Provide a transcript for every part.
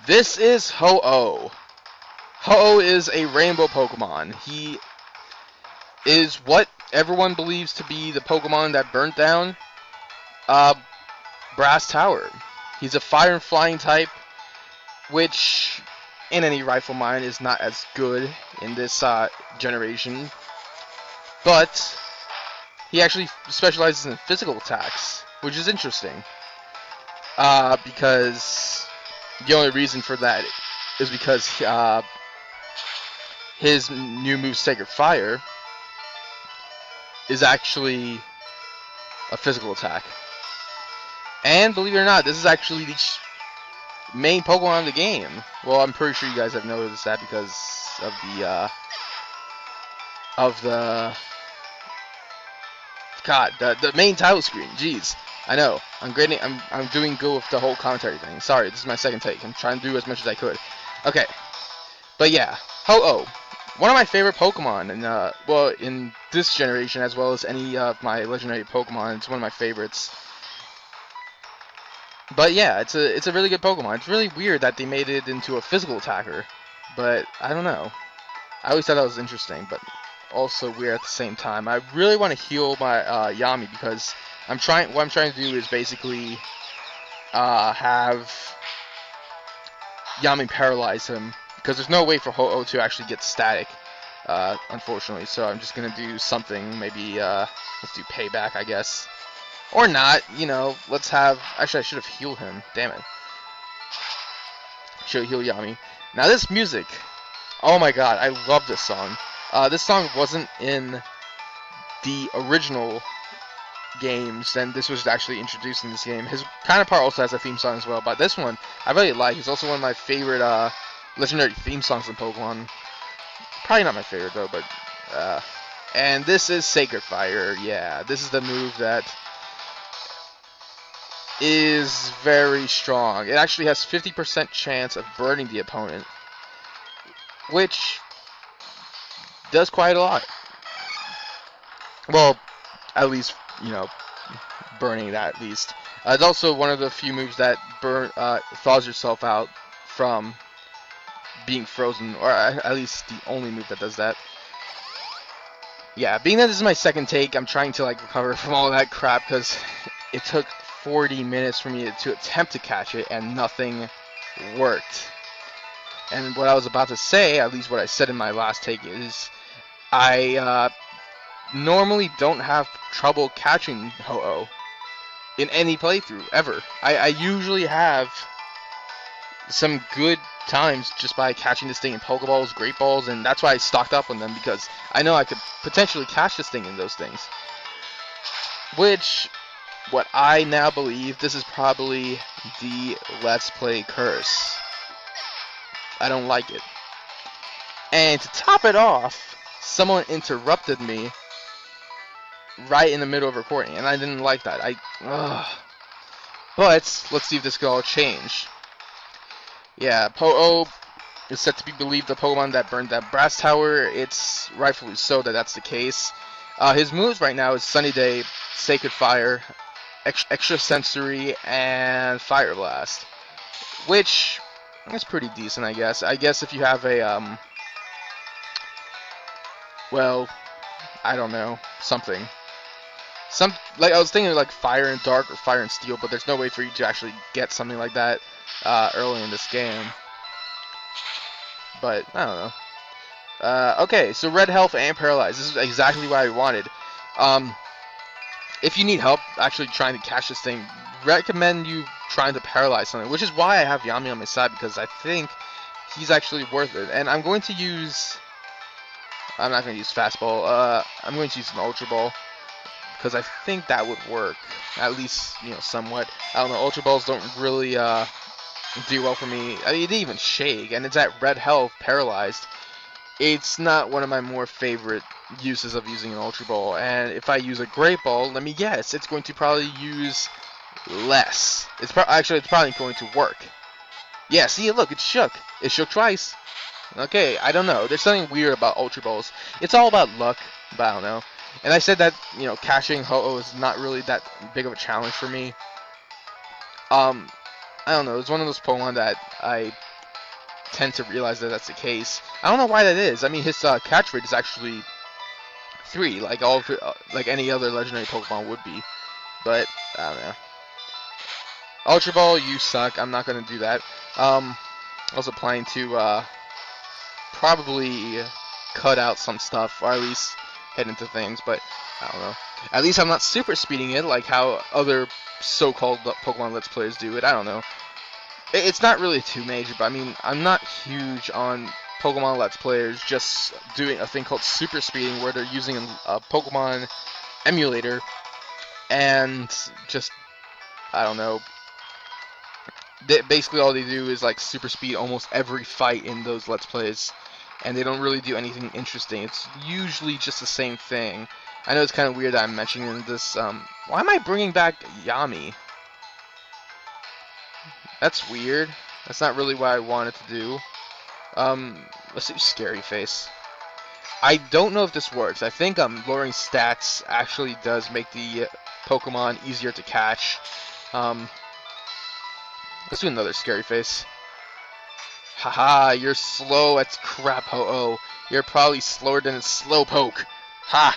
This is Ho-Oh. Ho-Oh is a rainbow Pokemon. He is what everyone believes to be the Pokemon that burnt down Brass Tower. He's a fire and flying type, which in any rightful mind is not as good in this generation. But he actually specializes in physical attacks, which is interesting. Because the only reason for that is because his new move, Sacred Fire, is actually a physical attack. And believe it or not, this is actually the main Pokemon of the game. Well, I'm pretty sure you guys have noticed that because of the main title screen. Jeez. I know. I'm doing good with the whole commentary thing. Sorry, this is my second take. I'm trying to do as much as I could. Okay. But yeah, Ho-Oh. One of my favorite Pokemon, and well, in this generation as well as any of my legendary Pokemon. It's one of my favorites. But yeah, it's a really good Pokemon. It's really weird that they made it into a physical attacker, but I don't know. I always thought that was interesting, but also weird at the same time. I really want to heal my Yami because what I'm trying to do is basically have Yami paralyze him, because there's no way for Ho-Oh to actually get static, unfortunately. So I'm just gonna do something. Maybe let's do payback, I guess, or not. You know, let's have. Actually, I should have healed him. Damn it. Should heal Yami. Now this music. Oh my God, I love this song. This song wasn't in the original games, and this was actually introduced in this game. His counterpart also has a theme song as well, but this one I really like. It's also one of my favorite legendary theme songs in Pokemon. Probably not my favorite though, but and this is Sacred Fire. Yeah, this is the move that is very strong. It actually has 50% chance of burning the opponent, which does quite a lot. Well, at least, you know, burning that at least. It's also one of the few moves that thaws yourself out from being frozen, or at least the only move that does that. Yeah, being that this is my second take, I'm trying to like recover from all that crap because it took 40 minutes for me to attempt to catch it and nothing worked. And what I was about to say, at least what I said in my last take, is I normally don't have trouble catching Ho-Oh in any playthrough, ever. I usually have some good times just by catching this thing in Pokeballs, Great Balls, and that's why I stocked up on them, because I know I could potentially catch this thing in those things. Which, what I now believe, this is probably the Let's Play curse. I don't like it. And to top it off, someone interrupted me right in the middle of recording, and I didn't like that. But let's see if this could all change. Yeah, Ho-Oh is said to be believed the Pokemon that burned that Brass Tower. It's rightfully so that that's the case. His moves right now is Sunny Day, Sacred Fire, Extra Sensory, and Fire Blast, which is pretty decent, I guess. I guess if you have a well, I don't know, something. Like I was thinking like Fire and Dark or Fire and Steel, but there's no way for you to actually get something like that early in this game. But I don't know. Okay, so Red Health and Paralyzed. This is exactly what I wanted. If you need help actually trying to catch this thing, recommend you trying to paralyze something, which is why I have Yami on my side, because I think he's actually worth it. And I'm going to use. I'm not going to use Fastball. I'm going to use an Ultra Ball, because I think that would work, at least, you know, somewhat. I don't know, Ultra Balls don't really do well for me. I mean, it didn't even shake, and it's at Red Health, Paralyzed. it's not one of my more favorite uses of using an Ultra Ball. And if I use a Great Ball, let me guess, it's going to probably use less. Actually, it's probably going to work. Yeah, see, look, it shook. It shook twice. Okay, I don't know. There's something weird about Ultra Balls. It's all about luck, but I don't know. And I said that, catching Ho-Oh is not really that big of a challenge for me. I don't know. It's one of those Pokemon that I tend to realize that that's the case. I don't know why that is. I mean, his catch rate is actually 3, like like any other legendary Pokemon would be. But I don't know. Ultra Ball, you suck. I'm not gonna do that. Also planning to probably cut out some stuff, or at least head into things. But I don't know. At least I'm not super speeding it like how other so-called Pokemon Let's Players do it. I don't know. It's not really too major, but I mean, I'm not huge on Pokemon Let's Players just doing a thing called super speeding where they're using a Pokemon emulator and just, I don't know, basically all they do is like super speed almost every fight in those Let's Plays, and they don't really do anything interesting. It's usually just the same thing. I know it's kind of weird that I'm mentioning this. Why am I bringing back Yami? That's weird. That's not really what I wanted to do. Let's do Scary Face. I don't know if this works. I think lowering stats actually does make the Pokemon easier to catch. Let's do another Scary Face. Haha, you're slow as crap, Ho-Oh. You're probably slower than a Slowpoke. Ha!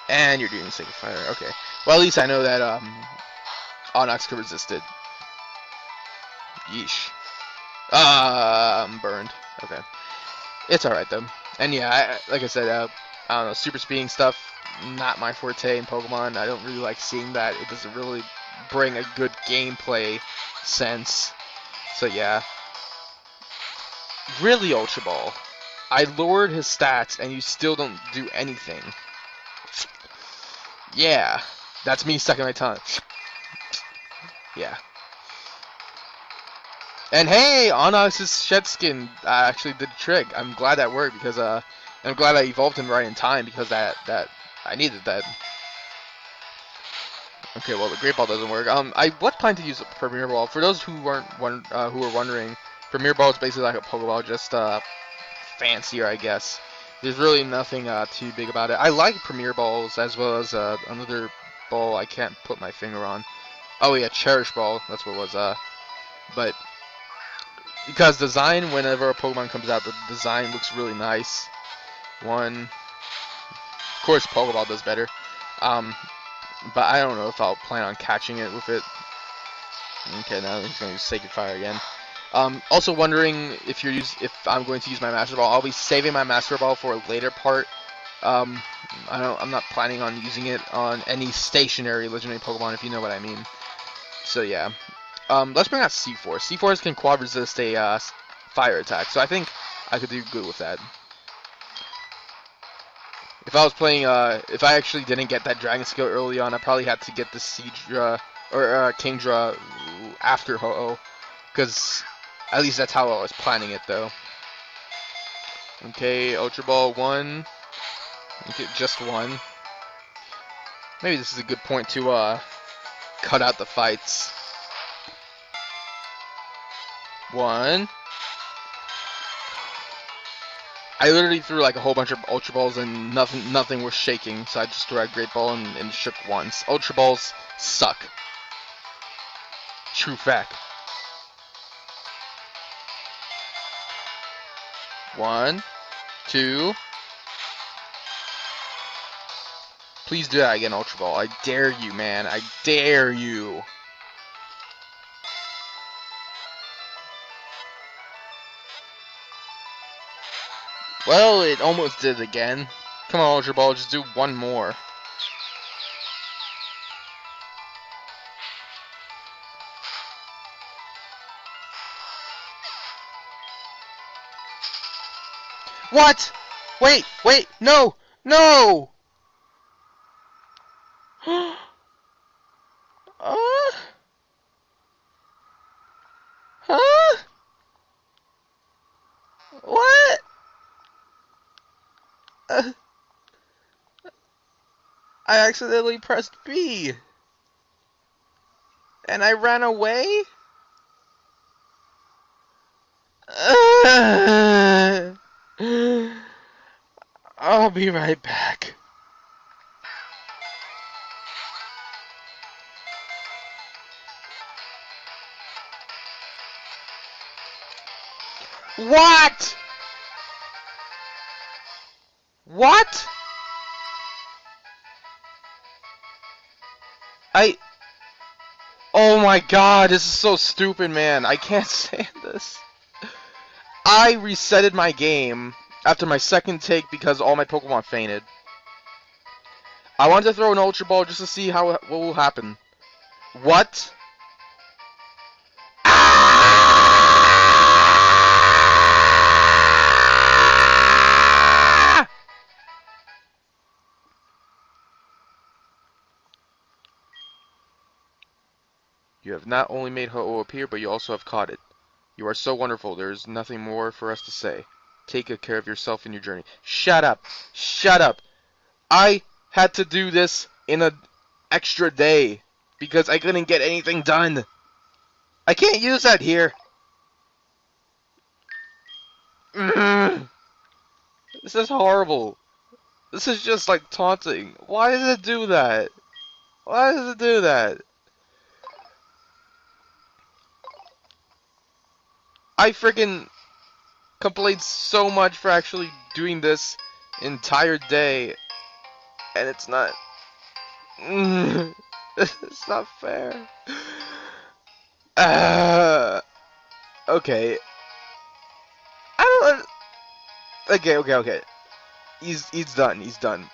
And you're doing Sacred Fire. Okay. Well, at least I know that Onyx can resist it. Yeesh. I'm burned. Okay. It's alright, though. And yeah, like I said, I don't know, super speeding stuff, not my forte in Pokemon. I don't really like seeing that. It doesn't really bring a good gameplay sense. So yeah. Really, Ultra Ball. I lowered his stats, and you still don't do anything. Yeah. That's me sucking my tongue. Yeah. And hey, Onyx's shed skin actually did the trick. I'm glad that worked because I'm glad I evolved him right in time because that I needed that. Okay, well the Great Ball doesn't work. I was planning to use a Premier Ball. For those who were wondering, Premier Ball is basically like a Pokeball, just fancier, I guess. There's really nothing too big about it. I like Premier Balls as well as another ball I can't put my finger on. Oh yeah, Cherish Ball. That's what it was. But because design, whenever a Pokemon comes out, the design looks really nice. Of course, Pokeball does better. But I don't know if I'll plan on catching it with it. Okay, now he's going to use Sacred Fire again. Also wondering if I'm going to use my Master Ball. I'll be saving my Master Ball for a later part. I'm not planning on using it on any stationary legendary Pokemon, if you know what I mean. So yeah. Let's bring out C-Force. C-Force can quad resist a fire attack, so I think I could do good with that. If I was playing, if I actually didn't get that Dragon skill early on, I probably had to get the Seadra or Kingdra after Ho-Oh, because at least that's how I was planning it, though. Okay, Ultra Ball 1. Okay, just 1. Maybe this is a good point to cut out the fights. 1. I literally threw like a whole bunch of Ultra Balls and nothing was shaking, so I just threw a Great Ball and shook once. Ultra Balls suck. True fact. 1, 2. Please do that again, Ultra Ball. I dare you, man. I dare you. Well, it almost did again. Come on, Ultra Ball, just do one more. What? Wait, no! No! Huh? What? I accidentally pressed B. And I ran away? I'll be right back. What? What? Oh my god, this is so stupid, man. I can't stand this. I resetted my game after my second take because all my Pokemon fainted. I wanted to throw an Ultra Ball just to see what will happen. What? Ah! You have not only made Ho-Oh appear, but you also have caught it. You are so wonderful, there is nothing more for us to say. Take good care of yourself in your journey. Shut up! Shut up! I had to do this in an extra day because I couldn't get anything done. I can't use that here. This is horrible. This is just like taunting. Why does it do that? Why does it do that? I freaking complained so much for actually doing this entire day, and it's not. It's not fair. Okay. I don't. Okay. He's done. He's done.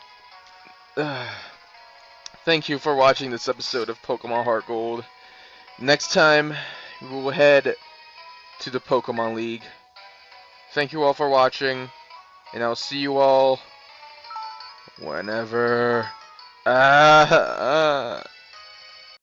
Thank you for watching this episode of Pokemon Heart Gold. Next time, we will head to the Pokemon League. Thank you all for watching, and I'll see you all whenever.